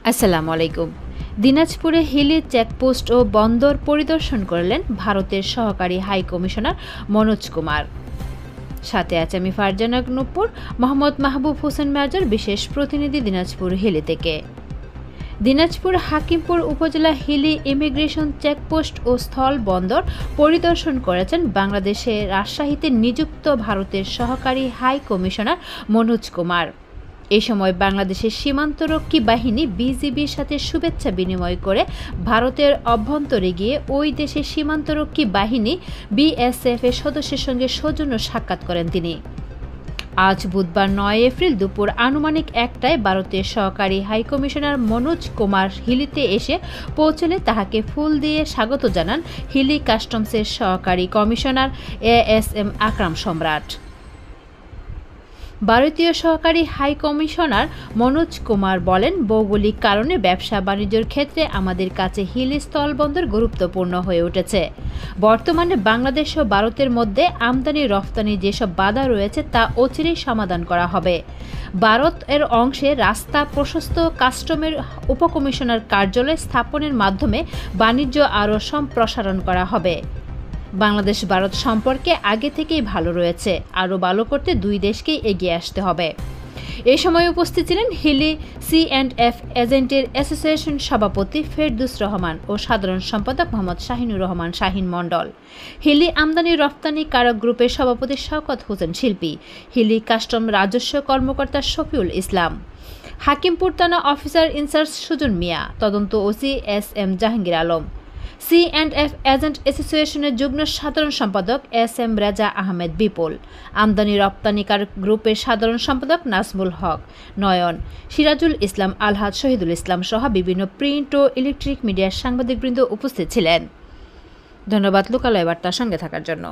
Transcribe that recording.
আসসালামু আলাইকুম। দিনাজপুরে হিলি চেকপোস্ট ও বন্দর পরিদর্শন করলেন ভারতের সহকারী হাই কমিশনার মনোজ কুমার। সাথে আছে আমি ফারজানা নূপুর। মোহাম্মদ মাহবুব হোসেন মেজর বিশেষ প্রতিনিধি দিনাজপুর হিলি থেকে। দিনাজপুর হাকিমপুর উপজেলা হিলি ইমিগ্রেশন চেকপোস্ট ও স্থল বন্দর পরিদর্শন করেছেন বাংলাদেশে রাজশাহীতে নিযুক্ত ভারতের সহকারী হাই কমিশনার মনোজ কুমার। এ সময় বাংলাদেশের সীমান্তরক্ষী বাহিনী বিজিবির সাথে শুভেচ্ছা বিনিময় করে ভারতের অভ্যন্তরে গিয়ে ওই দেশের সীমান্তরক্ষী বাহিনী বিএসএফ এর সদস্যের সঙ্গে সৌজন্য সাক্ষাৎ করেন তিনি। আজ বুধবার ৯ এপ্রিল দুপুর আনুমানিক ১টায় ভারতের সহকারী হাইকমিশনার মনোজ কুমার হিলিতে এসে পৌঁছলে তাহাকে ফুল দিয়ে স্বাগত জানান হিলি কাস্টমসের সহকারী কমিশনার এএসএম আকরাম সম্রাট। ভারতীয় সহকারী হাই কমিশনার মনোজ কুমার বলেন, ভৌগোলিক কারণে ব্যবসা বাণিজ্যের ক্ষেত্রে আমাদের কাছে হিলি স্থলবন্দর গুরুত্বপূর্ণ হয়ে উঠেছে। বর্তমানে বাংলাদেশ ও ভারতের মধ্যে আমদানি রফতানি যেসব বাধা রয়েছে তা অচিরেই সমাধান করা হবে। ভারত এর অংশে রাস্তা প্রশস্ত, কাস্টমের উপকমিশনার কার্যালয় স্থাপনের মাধ্যমে বাণিজ্য আরও সম্প্রসারণ করা হবে। বাংলাদেশ ভারত সম্পর্কে আগে থেকেই ভালো রয়েছে, আরও ভালো করতে দুই দেশকেই এগিয়ে আসতে হবে। এ সময় উপস্থিত ছিলেন হিলি সি&এফ এজেন্টের অ্যাসোসিয়েশন সভাপতি ফেরদৌস রহমান ও সাধারণ সম্পাদক মোহাম্মদ শাহিনুর রহমান শাহিন মণ্ডল, হিলি আমদানি রফতানি কারক গ্রুপের সভাপতি শওকত হোসেন শিল্পী, হিলি কাস্টম রাজস্ব কর্মকর্তা শফিউল ইসলাম, হাকিমপুর থানা অফিসার ইনচার্জ সুজন মিয়া, তদন্ত OC S M. Jahangir Alam, C and F agent অ্যাসোসিয়েশনের যুগ্ম সাধারণ সম্পাদক এস.এম. রেজা আহমেদ বিপুল, আমদানি রপ্তানিকার গ্রুপের সাধারণ সম্পাদক নাজমুল হক, নয়ন, সিরাজুল ইসলাম, আলহাজ শহীদুল ইসলাম সহ বিভিন্ন প্রিন্ট ও ইলেকট্রিক মিডিয়ার সাংবাদিকবৃন্দ উপস্থিত ছিলেন। ধন্যবাদ লোকালয় বার্তার সঙ্গে থাকার জন্য।